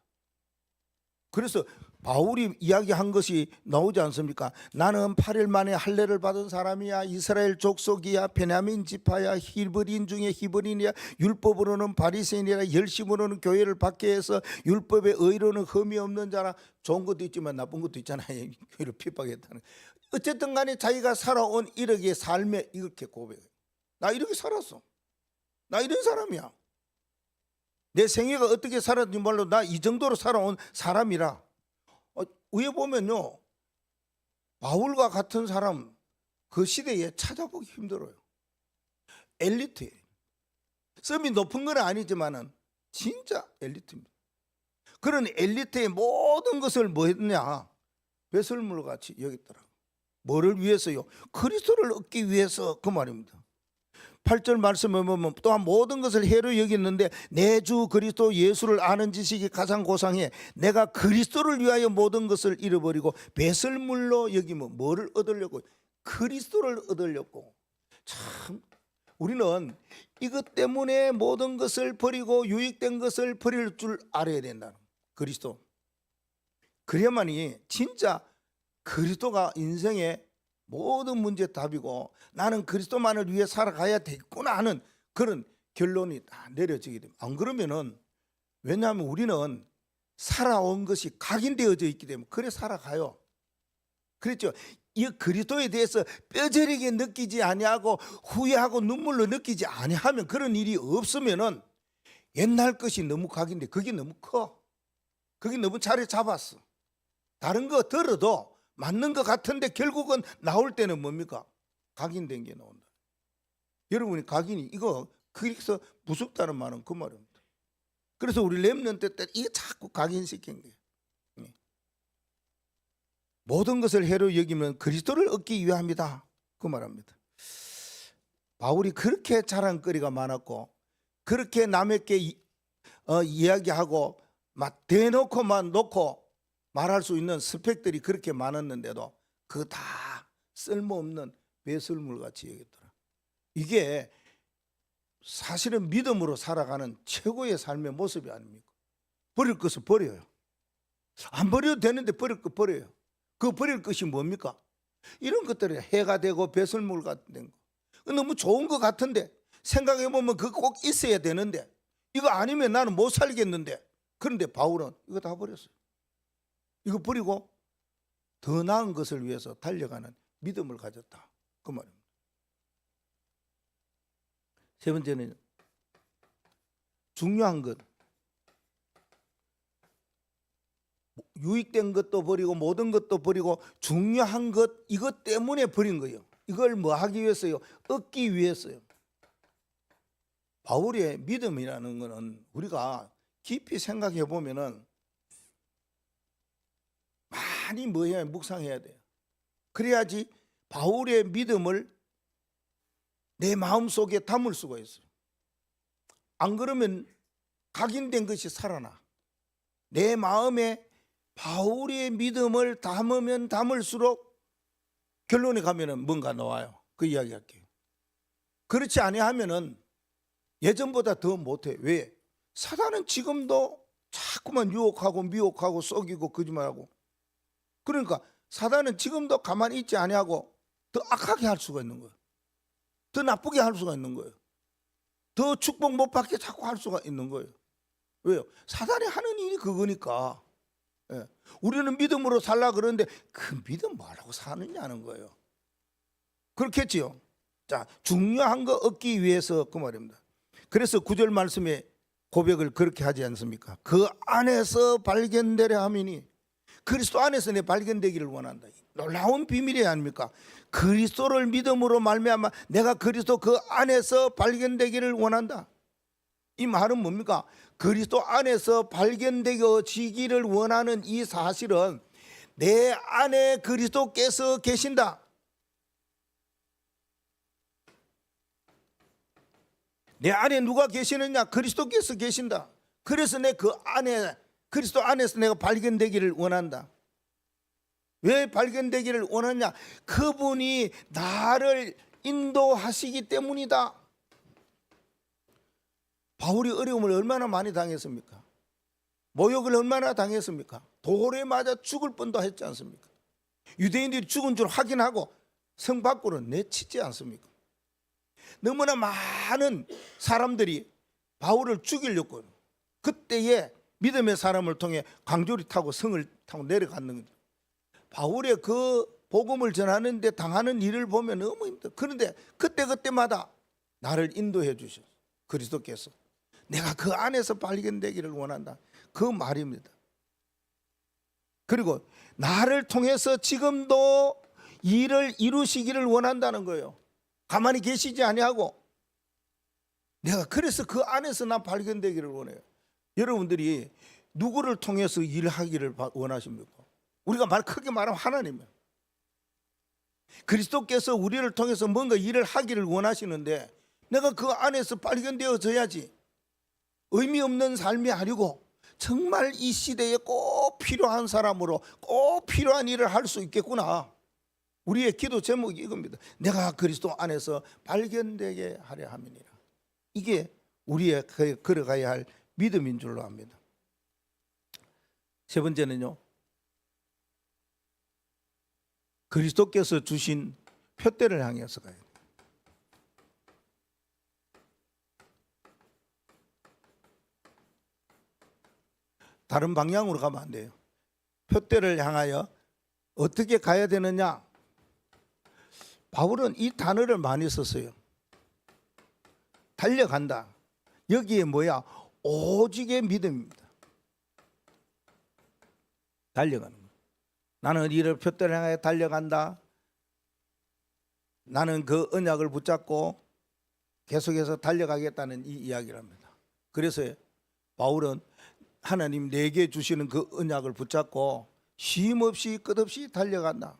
그래서 바울이 이야기한 것이 나오지 않습니까? 나는 8일 만에 할례를 받은 사람이야. 이스라엘 족속이야. 베냐민 지파야. 히브리인 중에 히브리인이야. 율법으로는 바리새인이라. 열심으로는 교회를 받게 해서 율법의 의로는 흠이 없는 자라. 좋은 것도 있지만 나쁜 것도 있잖아요. 교회를 핍박했다는. 어쨌든 간에 자기가 살아온 이렇게 삶에 이렇게 고백해요. 나 이렇게 살았어. 나 이런 사람이야. 내 생애가 어떻게 살았는지 몰라도 나 이 정도로 살아온 사람이라. 위에 보면요, 바울과 같은 사람 그 시대에 찾아보기 힘들어요. 엘리트예요. 썸이 높은 건 아니지만은 진짜 엘리트입니다. 그런 엘리트의 모든 것을 뭐 했냐? 배설물 같이 여겼더라고. 뭐를 위해서요? 그리스도를 얻기 위해서 그 말입니다. 8절 말씀에 보면 또한 모든 것을 해로 여겼는데 내 주 그리스도 예수를 아는 지식이 가장 고상해 내가 그리스도를 위하여 모든 것을 잃어버리고 배설물로 여기면 뭐를 얻으려고? 그리스도를 얻으려고. 참 우리는 이것 때문에 모든 것을 버리고 유익된 것을 버릴 줄 알아야 된다. 그리스도. 그래야만이 진짜 그리스도가 인생의 모든 문제의 답이고 나는 그리스도만을 위해 살아가야 되겠구나 하는 그런 결론이 다 내려지게 됩니다. 안 그러면은 왜냐하면 우리는 살아온 것이 각인되어져 있기 때문에 그래 살아가요. 그랬죠. 이 그리스도에 대해서 뼈저리게 느끼지 아니하고 후회하고 눈물로 느끼지 아니하면 그런 일이 없으면은 옛날 것이 너무 각인돼. 그게 너무 커. 그게 너무 자리 잡았어. 다른 거 들어도 맞는 것 같은데 결국은 나올 때는 뭡니까? 각인된 게 나온다. 여러분이 각인이 이거 그래서 무섭다는 말은 그 말입니다. 그래서 우리 렘넌트 때 이게 자꾸 각인시킨 거예요. 모든 것을 해로 여기면 그리스도를 얻기 위함이다. 그 말합니다. 바울이 그렇게 자랑거리가 많았고 그렇게 남에게 이야기하고 막 대놓고만 놓고 말할 수 있는 스펙들이 그렇게 많았는데도 그거 다 쓸모없는 배설물 같이 여겼더라. 이게 사실은 믿음으로 살아가는 최고의 삶의 모습이 아닙니까? 버릴 것을 버려요. 안 버려도 되는데 버릴 거 버려요. 그 버릴 것이 뭡니까? 이런 것들이 해가 되고 배설물 같은 거. 너무 좋은 것 같은데 생각해보면 그거 꼭 있어야 되는데 이거 아니면 나는 못 살겠는데 그런데 바울은 이거 다 버렸어요. 이거 버리고 더 나은 것을 위해서 달려가는 믿음을 가졌다. 그 말입니다. 세 번째는 중요한 것. 유익된 것도 버리고 모든 것도 버리고 중요한 것 이것 때문에 버린 거예요. 이걸 뭐 하기 위해서요? 얻기 위해서요. 바울의 믿음이라는 것은 우리가 깊이 생각해 보면은 많이 뭐해야 묵상해야 돼요. 그래야지 바울의 믿음을 내 마음속에 담을 수가 있어요. 안 그러면 각인된 것이 살아나. 내 마음에 바울의 믿음을 담으면 담을수록 결론에 가면은 뭔가 나와요. 그 이야기 할게요. 그렇지 아니하면은 예전보다 더 못해. 왜? 사단은 지금도 자꾸만 유혹하고 미혹하고 속이고 거짓말하고. 그러니까 사단은 지금도 가만히 있지 아니하고 더 악하게 할 수가 있는 거예요. 더 나쁘게 할 수가 있는 거예요. 더 축복 못 받게 자꾸 할 수가 있는 거예요. 왜요? 사단이 하는 일이 그거니까. 예. 우리는 믿음으로 살라 그러는데 그 믿음 뭐라고 사느냐는 거예요. 그렇겠지요. 자, 중요한 거 얻기 위해서 그 말입니다. 그래서 9절 말씀에 고백을 그렇게 하지 않습니까? 그 안에서 발견되려 함이니 그리스도 안에서 내 발견되기를 원한다. 놀라운 비밀이 아닙니까? 그리스도를 믿음으로 말미암아 내가 그리스도 그 안에서 발견되기를 원한다. 이 말은 뭡니까? 그리스도 안에서 발견되어지기를 원하는 이 사실은 내 안에 그리스도께서 계신다. 내 안에 누가 계시느냐? 그리스도께서 계신다. 그래서 내 그 안에 그리스도 안에서 내가 발견되기를 원한다. 왜 발견되기를 원하냐? 그분이 나를 인도하시기 때문이다. 바울이 어려움을 얼마나 많이 당했습니까? 모욕을 얼마나 당했습니까? 돌에 맞아 죽을 뻔도 했지 않습니까? 유대인들이 죽은 줄 확인하고 성 밖으로 내치지 않습니까? 너무나 많은 사람들이 바울을 죽이려고 그때에 믿음의 사람을 통해 강조리 타고 성을 타고 내려갔는 거죠. 바울의 그 복음을 전하는데 당하는 일을 보면 너무 힘들어. 그런데 그때마다 나를 인도해 주셨어. 그리스도께서. 내가 그 안에서 발견되기를 원한다. 그 말입니다. 그리고 나를 통해서 지금도 일을 이루시기를 원한다는 거예요. 가만히 계시지 아니하고 내가 그래서 그 안에서 나 발견되기를 원해요. 여러분들이 누구를 통해서 일하기를 원하십니까? 우리가 크게 말하면 하나님이에요. 그리스도께서 우리를 통해서 뭔가 일을 하기를 원하시는데 내가 그 안에서 발견되어져야지. 의미 없는 삶이 아니고 정말 이 시대에 꼭 필요한 사람으로 꼭 필요한 일을 할 수 있겠구나. 우리의 기도 제목이 이겁니다. 내가 그리스도 안에서 발견되게 하려 함이니라. 이게 우리의 걸어가야 할 믿음인 줄로 압니다. 세 번째는요, 그리스도께서 주신 표대를 향해서 가야 돼요. 다른 방향으로 가면 안 돼요. 표대를 향하여 어떻게 가야 되느냐? 바울은 이 단어를 많이 썼어요. 달려간다. 여기에 뭐야? 오직의 믿음입니다. 달려가는 거예요. 나는 이를 표대를 향해 달려간다. 나는 그 언약을 붙잡고 계속해서 달려가겠다는 이 이야기를 합니다. 그래서 바울은 하나님 내게 주시는 그 언약을 붙잡고 쉼없이 끝없이 달려간다.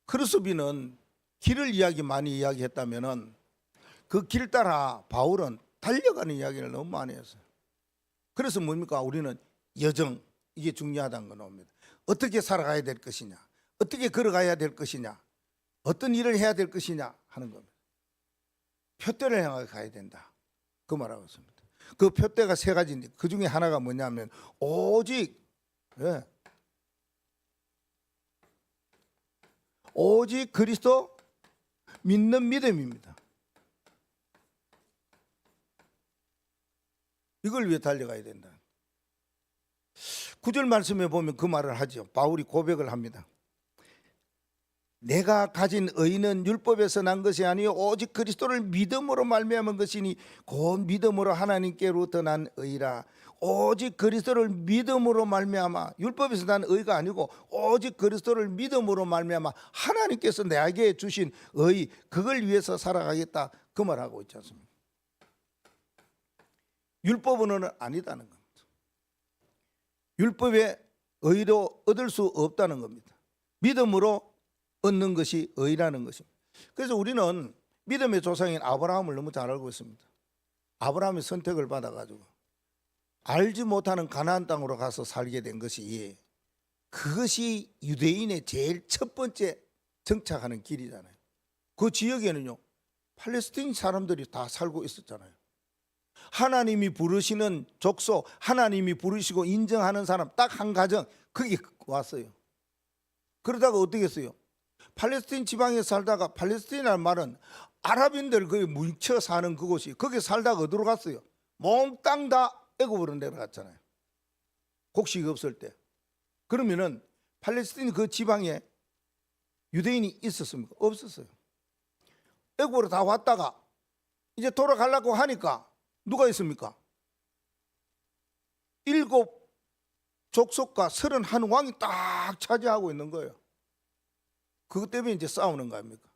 크루스비는 길을 많이 이야기했다면은 그 길 따라 바울은 달려가는 이야기를 너무 많이 했어요. 그래서 뭡니까? 우리는 여정, 이게 중요하다는 건 옵니다. 어떻게 살아가야 될 것이냐, 어떻게 걸어가야 될 것이냐, 어떤 일을 해야 될 것이냐 하는 겁니다. 표대를 향해 가야 된다, 그 말하고 있습니다. 그 표대가 세 가지인데 그 중에 하나가 뭐냐면 오직, 오직 그리스도 믿는 믿음입니다. 이걸 위해 달려가야 된다. 9절 말씀에 보면 그 말을 하죠. 바울이 고백을 합니다. 내가 가진 의는 율법에서 난 것이 아니요 오직 그리스도를 믿음으로 말미암은 것이니 곧 믿음으로 하나님께로부터 난 의라. 오직 그리스도를 믿음으로 말미암아, 율법에서 난 의가 아니고 오직 그리스도를 믿음으로 말미암아 하나님께서 내게 주신 의, 그걸 위해서 살아가겠다, 그 말하고 있지 않습니까? 율법으로는 아니다는 겁니다. 율법의 의로 얻을 수 없다는 겁니다. 믿음으로 얻는 것이 의라는 것입니다. 그래서 우리는 믿음의 조상인 아브라함을 너무 잘 알고 있습니다. 아브라함이 선택을 받아가지고 알지 못하는 가나안 땅으로 가서 살게 된 것이, 그것이 유대인의 제일 첫 번째 정착하는 길이잖아요. 그 지역에는요 팔레스틴 사람들이 다 살고 있었잖아요. 하나님이 부르시는 족속, 하나님이 부르시고 인정하는 사람 딱 한 가정, 거기 왔어요. 그러다가 어떻게 했어요? 팔레스틴 지방에 살다가, 팔레스틴이라는 말은 아랍인들 거기 뭉쳐 사는 그곳이, 거기 살다가 어디로 갔어요? 몽땅 다 애굽으로 내려갔잖아요. 곡식이 없을 때. 그러면은 팔레스틴 그 지방에 유대인이 있었습니까? 없었어요. 애굽으로 다 왔다가 이제 돌아가려고 하니까 누가 있습니까? 7 족속과 31 왕이 딱 차지하고 있는 거예요. 그것 때문에 이제 싸우는 거 아닙니까?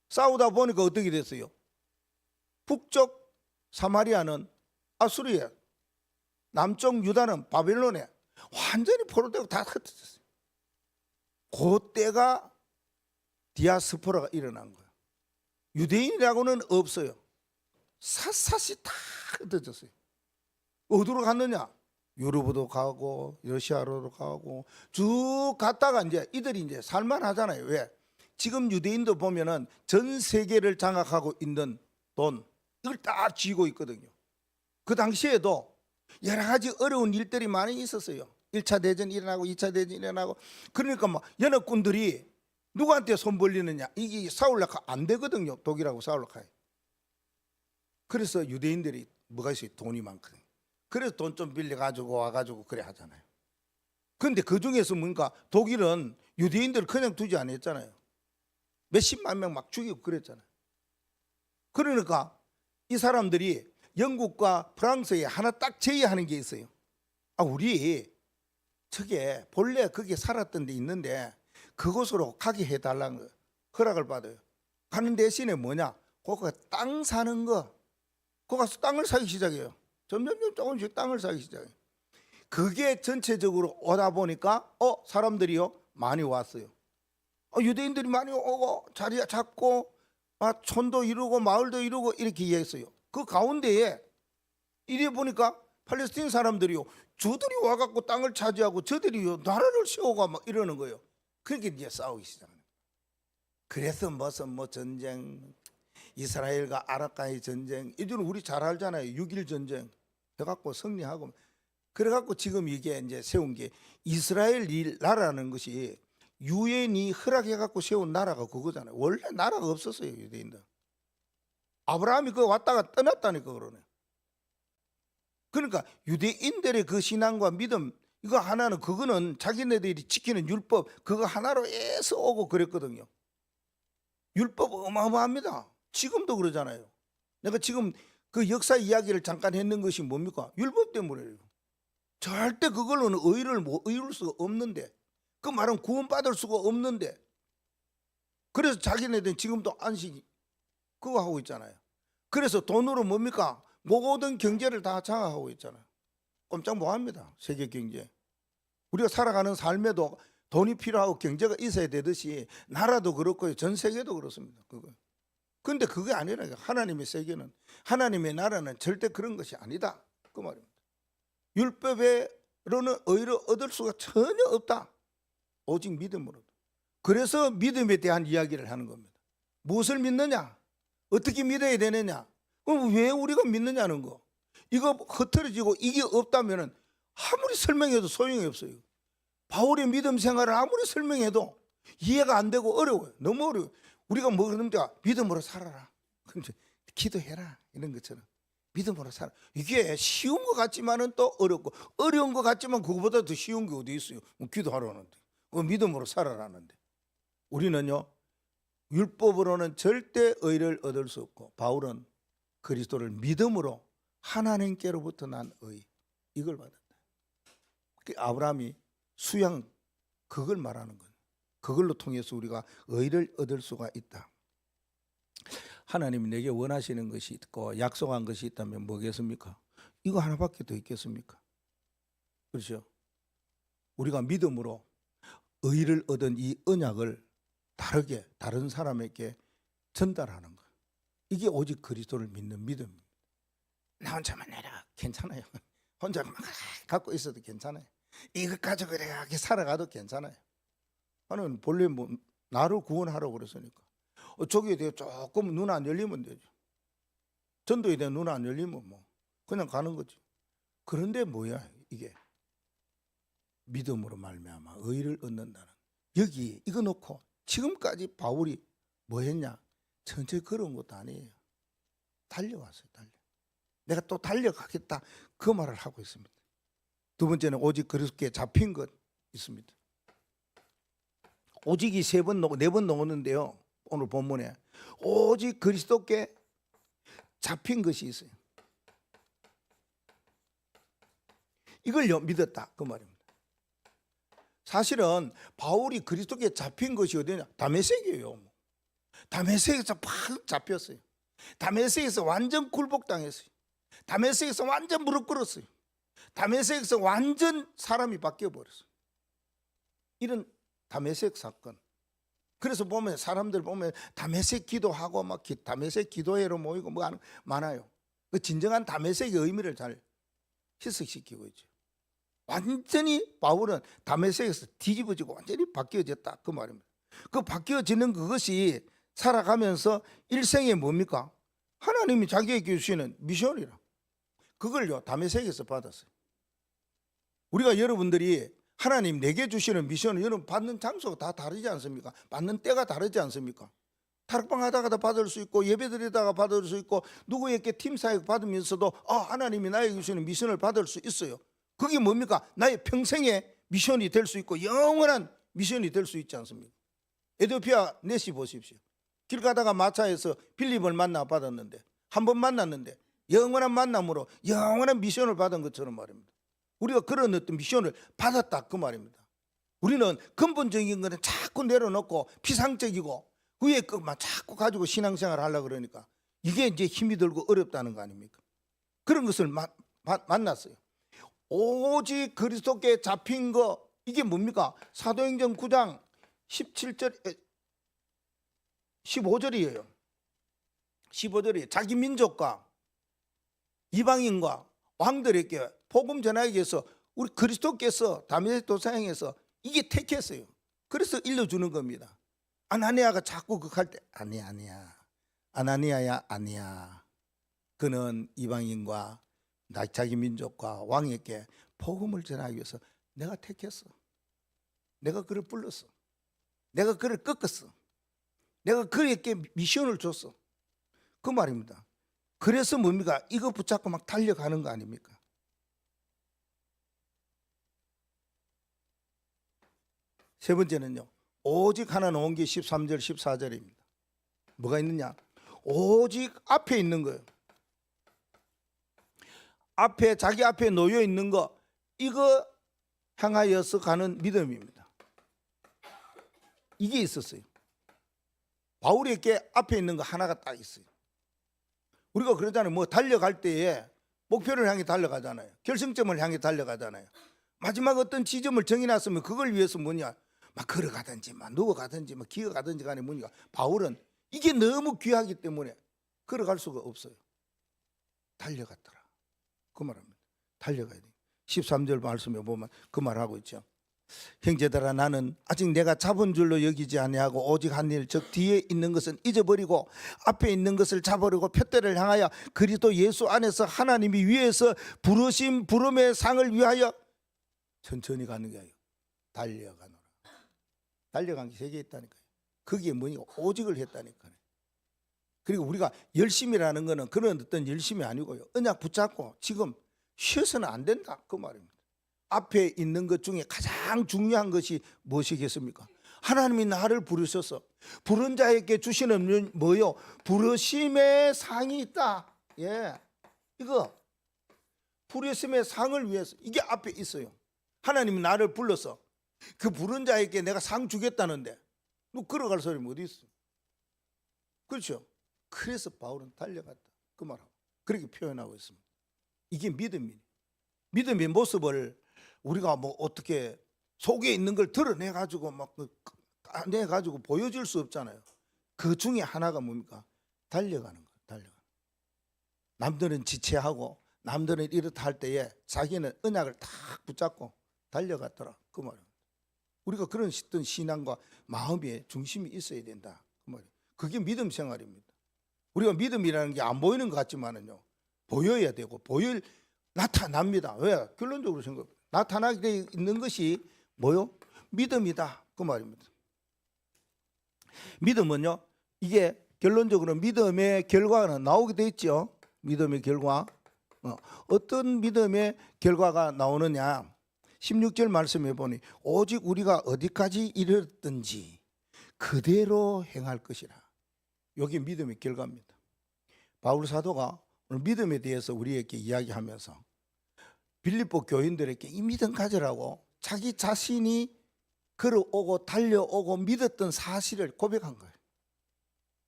싸우다 보니까 어떻게 됐어요? 북쪽 사마리아는 아수리에, 남쪽 유다는 바벨론에 완전히 포로되고 다 흩어졌어요. 그때가 디아스포라가 일어난 거예요. 유대인이라고는 없어요. 샅샅이 다 흩어졌어요. 어디로 갔느냐? 유럽으로 가고 러시아로 가고 쭉 갔다가 이제 이들이 이제 살만하잖아요. 왜? 지금 유대인도 보면은 전 세계를 장악하고 있는 돈, 이걸 딱 쥐고 있거든요. 그 당시에도 여러 가지 어려운 일들이 많이 있었어요. 1차 대전이 일어나고 2차 대전이 일어나고, 그러니까 막 연합군들이 누구한테 손 벌리느냐, 이게 싸우려고 안 되거든요. 독일하고 싸우려고. 그래서 유대인들이 뭐가 있어요? 돈이 많거든요. 그래서 돈 좀 빌려가지고 와가지고 그래 하잖아요. 그런데 그 중에서 뭔가 독일은 유대인들을 그냥 두지 않았잖아요. 몇십만 명 막 죽이고 그랬잖아요. 그러니까 이 사람들이 영국과 프랑스에 하나 딱 제의하는 게 있어요. 우리 저게 본래 거기에 살았던 데 있는데 그곳으로 가게 해달라는 거예요. 허락을 받아요. 가는 대신에 뭐냐? 거기가 땅 사는 거, 거기 가서 땅을 사기 시작해요. 점점 조금씩 땅을 사기 시작해요. 그게 전체적으로 오다 보니까 사람들이요 많이 왔어요. 유대인들이 많이 오고 자리 잡고 촌도 이루고 마을도 이루고 이렇게 이해했어요. 그 가운데에 이래 보니까 팔레스틴 사람들이요, 저들이 와갖고 땅을 차지하고 저들이요 나라를 세우고 막 이러는 거예요. 그렇게 이제 싸우기 시작합니다. 그래서 무슨 전쟁, 이스라엘과 아랍과의 전쟁, 이들은 우리 잘 알잖아요. 6.1 전쟁 해갖고 승리하고, 그래갖고 지금 이게 이제 세운 게 이스라엘 나라라는 것이 유엔이 허락해갖고 세운 나라가 그거잖아요. 원래 나라가 없었어요, 유대인들. 아브라함이 그 왔다가 떠났다니까 그러네. 그러니까 유대인들의 그 신앙과 믿음, 이거 하나는, 그거는 자기네들이 지키는 율법 그거 하나로 해서 오고 그랬거든요. 율법 어마어마합니다. 지금도 그러잖아요. 내가 지금 그 역사 이야기를 잠깐 했는 것이 뭡니까? 율법 때문이에요. 절대 그걸로는 의를 이룰 수가 없는데, 그 말은 구원받을 수가 없는데, 그래서 자기네들은 지금도 안식 그거 하고 있잖아요. 그래서 돈으로 뭡니까? 모든 경제를 다 장악하고 있잖아요. 꼼짝 못합니다. 세계 경제. 우리가 살아가는 삶에도 돈이 필요하고 경제가 있어야 되듯이 나라도 그렇고요, 전 세계도 그렇습니다. 그런데 그게 아니라 하나님의 세계는, 하나님의 나라는 절대 그런 것이 아니다, 그 말입니다. 율법으로는 의를 얻을 수가 전혀 없다. 오직 믿음으로. 그래서 믿음에 대한 이야기를 하는 겁니다. 무엇을 믿느냐? 어떻게 믿어야 되느냐? 그럼 왜 우리가 믿느냐는 거. 이거 흐트러지고 이게 없다면 아무리 설명해도 소용이 없어요. 바울의 믿음 생활을 아무리 설명해도 이해가 안 되고 어려워요. 너무 어려워요. 우리가 뭐 그럽니까? 믿음으로 살아라, 기도해라, 이런 것처럼 믿음으로 살아. 이게 쉬운 것 같지만은 또 어렵고, 어려운 것 같지만 그거보다 더 쉬운 게 어디 있어요? 기도하러 하는데, 믿음으로 살아라는데. 우리는요, 율법으로는 절대 의를 얻을 수 없고, 바울은 그리스도를 믿음으로 하나님께로부터 난 의, 이걸 받았다. 아브라함이 수양, 그걸 말하는 거예요. 그걸로 통해서 우리가 의를 얻을 수가 있다. 하나님이 내게 원하시는 것이 있고 약속한 것이 있다면 뭐겠습니까? 이거 하나밖에 더 있겠습니까? 그렇죠? 우리가 믿음으로 의를 얻은 이 언약을 다르게 다른 사람에게 전달하는 거, 이게 오직 그리스도를 믿는 믿음입니다. 나 혼자만 내라, 괜찮아요. 혼자만 갖고 있어도 괜찮아요. 이것 가지고 이렇게 살아가도 괜찮아요. 나는 본래 나를 구원하라고 그랬으니까 저기에 대해 조금 눈 안 열리면 되죠. 전도에 대해 눈 안 열리면 그냥 가는 거지. 그런데 뭐야 이게? 믿음으로 말미암아 의를 얻는다는, 여기 이거 놓고 지금까지 바울이 뭐 했냐? 천천히 걸어온 것도 아니에요. 달려왔어요. 내가 또 달려가겠다, 그 말을 하고 있습니다. 두 번째는 오직 그리스도께 잡힌 것 있습니다. 오직이 네 번 나오는데요, 오늘 본문에 오직 그리스도께 잡힌 것이 있어요. 이걸 믿었다, 그 말입니다. 사실은 바울이 그리스도께 잡힌 것이 어디냐? 다메섹이에요. 다메섹에서 팍 잡혔어요. 다메섹에서 완전 굴복당했어요. 다메섹에서 완전 무릎 꿇었어요. 다메섹에서 완전 사람이 바뀌어버렸어요. 이런 다메섹 사건. 그래서 보면 사람들 보면 다메섹 기도하고 막 다메섹 기도회로 모이고 뭐 많아요. 그 진정한 다메섹의 의미를 잘 희석시키고 있죠. 완전히 바울은 다메섹에서 뒤집어지고 완전히 바뀌어졌다, 그 말입니다. 그 바뀌어지는 그것이 살아가면서 일생에 뭡니까? 하나님이 자기에게 주시는 미션이라. 그걸요 다메섹에서 받았어요. 우리가 여러분들이 하나님 내게 주시는 미션을 여러분 받는 장소가 다 다르지 않습니까? 받는 때가 다르지 않습니까? 다락방 하다가 받을 수 있고, 예배 드리다가 받을 수 있고, 누구에게 팀 사역 받으면서도 하나님이 나에게 주시는 미션을 받을 수 있어요. 그게 뭡니까? 나의 평생의 미션이 될 수 있고 영원한 미션이 될 수 있지 않습니까? 에티오피아 넷이 보십시오. 길 가다가 마차에서 빌립을 만나 받았는데, 한 번 만났는데 영원한 만남으로 영원한 미션을 받은 것처럼 말입니다. 우리가 그런 어떤 미션을 받았다, 그 말입니다. 우리는 근본적인 거는 자꾸 내려놓고 피상적이고 위에 것만 자꾸 가지고 신앙생활을 하려고 그러니까 이게 이제 힘이 들고 어렵다는 거 아닙니까? 그런 것을 만났어요. 오직 그리스도께 잡힌 거, 이게 뭡니까? 사도행전 9장 17절 15절이에요. 15절이 자기 민족과 이방인과 왕들에게 복음 전하기 위해서 우리 그리스도께서 다메섹 도상에서 이게 택했어요. 그래서 일러주는 겁니다. 아나니아가 자꾸 그할 때 아니야 아나니아야 아니야. 그는 이방인과 자기 민족과 왕에게 복음을 전하기 위해서 내가 택했어. 내가 그를 불렀어. 내가 그를 꺾었어. 내가 그에게 미션을 줬어. 그 말입니다. 그래서 뭡니까? 이거 붙잡고 막 달려가는 거 아닙니까? 세 번째는요, 오직 하나 놓은 게 13절 14절입니다 뭐가 있느냐? 오직 앞에 있는 거예요. 앞에 자기 앞에 놓여 있는 거, 이거 향하여서 가는 믿음입니다. 이게 있었어요. 바울에게 앞에 있는 거 하나가 딱 있어요. 우리가 그러잖아요. 뭐 달려갈 때에 목표를 향해 달려가잖아요. 결승점을 향해 달려가잖아요. 마지막 어떤 지점을 정해놨으면 그걸 위해서 뭐냐, 막 걸어가든지 막 누워가든지 막 기어가든지 간에 뭐냐, 바울은 이게 너무 귀하기 때문에 걸어갈 수가 없어요. 달려갔더라. 그 말합니다. 달려가야 돼. 13절 말씀에 보면 그 말하고 있죠. 형제들아, 나는 아직 내가 잡은 줄로 여기지 아니하고 오직 한 일, 즉 뒤에 있는 것은 잊어버리고 앞에 있는 것을 잡으려고 표대를 향하여 그리스도 예수 안에서 하나님이 위에서 부르심 부름의 상을 위하여 천천히 가는 게 아니고 달려가노라. 달려간 게 3개 있다니까요. 그게 뭐냐, 오직을 했다니까요. 그리고 우리가 열심이라는 거는 그런 어떤 열심이 아니고요, 언약 붙잡고 지금 쉬어서는 안 된다, 그 말입니다. 앞에 있는 것 중에 가장 중요한 것이 무엇이겠습니까? 하나님이 나를 부르셔서 부른 자에게 주시는 뭐요? 부르심의 상이 있다. 예, 이거 부르심의 상을 위해서 이게 앞에 있어요. 하나님이 나를 불러서 그 부른 자에게 내가 상 주겠다는데 너 걸어갈 소리 어디 있어? 그렇죠? 그래서 바울은 달려갔다, 그 말하고 그렇게 표현하고 있습니다. 이게 믿음이에요. 믿음의 모습을 우리가 뭐 어떻게 속에 있는 걸 드러내 가지고 막 내 가지고 보여줄 수 없잖아요. 그 중에 하나가 뭡니까? 달려가는 거예요. 달려가는. 남들은 지체하고 남들은 이렇다 할 때에 자기는 언약을 딱 붙잡고 달려갔더라, 그 말입니다. 우리가 그런 어떤 신앙과 마음의 중심이 있어야 된다, 그 말이에요. 그게 믿음 생활입니다. 우리가 믿음이라는 게 안 보이는 것 같지만은요, 보여야 되고 나타납니다. 왜? 결론적으로 생각, 나타나게 있는 것이 뭐요? 믿음이다, 그 말입니다. 믿음은요, 이게 결론적으로 믿음의 결과는 나오게 돼 있죠. 믿음의 결과. 어떤 믿음의 결과가 나오느냐? 16절 말씀해 보니 오직 우리가 어디까지 이르렀든지 그대로 행할 것이라. 여기 믿음의 결과입니다. 바울 사도가 오늘 믿음에 대해서 우리에게 이야기하면서 빌립보 교인들에게 이 믿음 가지라고 자기 자신이 걸어오고 달려오고 믿었던 사실을 고백한 거예요.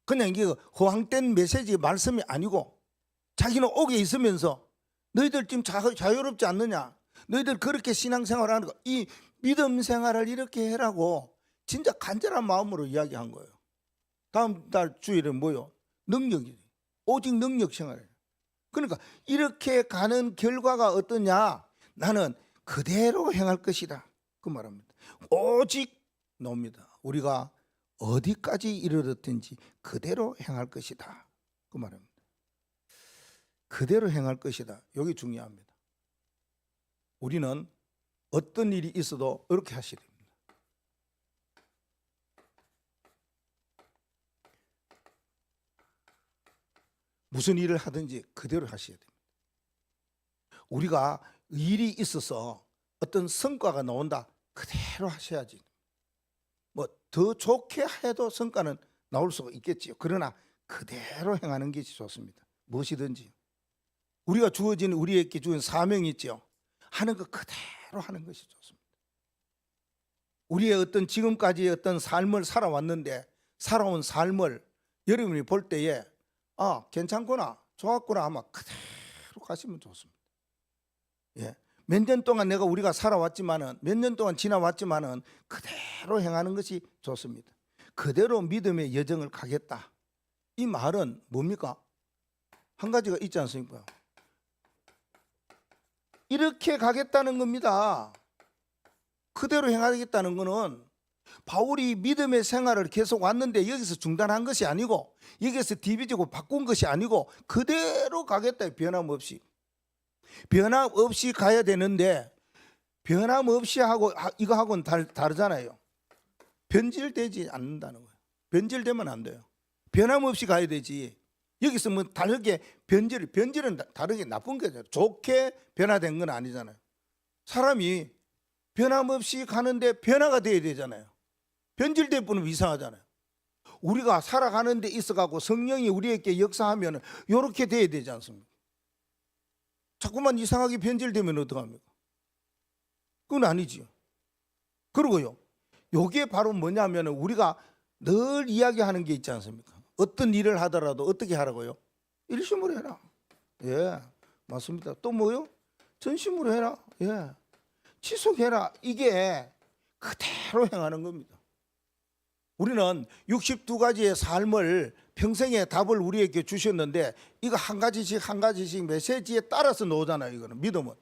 그냥 이게 허황된 메시지 말씀이 아니고 자기는 옥에 있으면서 너희들 지금 자유롭지 않느냐, 너희들 그렇게 신앙생활을 하는 거, 이 믿음 생활을 이렇게 해라고 진짜 간절한 마음으로 이야기한 거예요. 다음 달 주일은 뭐요? 능력이에요. 오직 능력 생활이에요. 그러니까 이렇게 가는 결과가 어떠냐? 나는 그대로 행할 것이다, 그 말합니다. 오직 나옵니다. 우리가 어디까지 이르렀든지 그대로 행할 것이다, 그 말합니다. 그대로 행할 것이다. 여기 중요합니다. 우리는 어떤 일이 있어도 이렇게 하셔야 됩니다. 무슨 일을 하든지 그대로 하셔야 됩니다. 우리가 일이 있어서 어떤 성과가 나온다, 그대로 하셔야지. 뭐 더 좋게 해도 성과는 나올 수가 있겠지요. 그러나 그대로 행하는 것이 좋습니다. 무엇이든지 우리가 주어진, 우리에게 주어진 사명이 있죠. 하는 것 그대로 하는 것이 좋습니다. 우리의 어떤 지금까지의 어떤 삶을 살아왔는데 살아온 삶을 여러분이 볼 때에 괜찮구나, 좋았구나 하면 그대로 가시면 좋습니다. 예, 몇 년 동안 우리가 살아왔지만은, 몇 년 동안 지나왔지만은 그대로 행하는 것이 좋습니다. 그대로 믿음의 여정을 가겠다. 이 말은 뭡니까? 한 가지가 있지 않습니까? 이렇게 가겠다는 겁니다. 그대로 행하겠다는 것은 바울이 믿음의 생활을 계속 왔는데 여기서 중단한 것이 아니고, 여기서 뒤비지고 바꾼 것이 아니고 그대로 가겠다. 변함없이. 변함없이 가야 되는데, 변함없이 하고 이거하고는 다르잖아요. 변질되지 않는다는 거예요. 변질되면 안 돼요. 변함없이 가야 되지. 여기서 뭐 다르게 변질은 다르게 나쁜 거죠. 좋게 변화된 건 아니잖아요. 사람이 변함없이 가는데 변화가 돼야 되잖아요. 변질될 뿐은 이상하잖아요. 우리가 살아가는 데 있어가고 성령이 우리에게 역사하면 이렇게 돼야 되지 않습니까? 자꾸만 이상하게 변질되면 어떡합니까? 그건 아니지요. 그리고요, 요게 바로 뭐냐면 우리가 늘 이야기하는 게 있지 않습니까? 어떤 일을 하더라도 어떻게 하라고요? 일심으로 해라. 예, 맞습니다. 또 뭐요? 전심으로 해라. 예, 지속해라. 이게 그대로 행하는 겁니다. 우리는 62가지의 삶을, 평생의 답을 우리에게 주셨는데 이거 한 가지씩 메시지에 따라서 나오잖아요. 이거는 믿음은.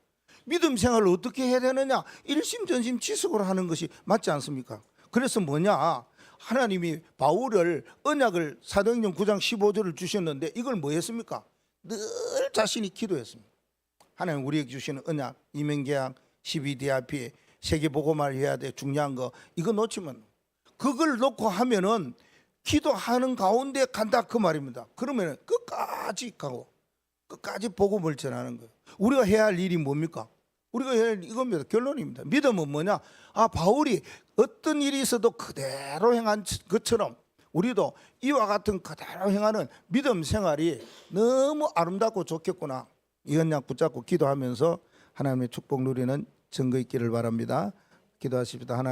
믿음 생활을 어떻게 해야 되느냐? 일심전심 지속을 하는 것이 맞지 않습니까? 그래서 뭐냐? 하나님이 바울을 언약을 사도행전 9장 15절을 주셨는데 이걸 뭐 했습니까? 늘 자신이 기도했습니다. 하나님 우리에게 주시는 언약, 이민계약, 12DRP, 세계보고말 해야 돼. 중요한 거 이거 놓치면, 그걸 놓고 하면은 기도하는 가운데 간다 그 말입니다. 그러면 끝까지 가고 끝까지 복음을 전하는 거예요. 우리가 해야 할 일이 뭡니까? 우리가 해야 할 이겁니다. 결론입니다. 믿음은 뭐냐? 바울이 어떤 일이 있어도 그대로 행한 것처럼 우리도 이와 같은 그대로 행하는 믿음 생활이 너무 아름답고 좋겠구나. 이 언약 붙잡고 기도하면서 하나님의 축복 누리는 증거 있기를 바랍니다. 기도하십시다. 하나님.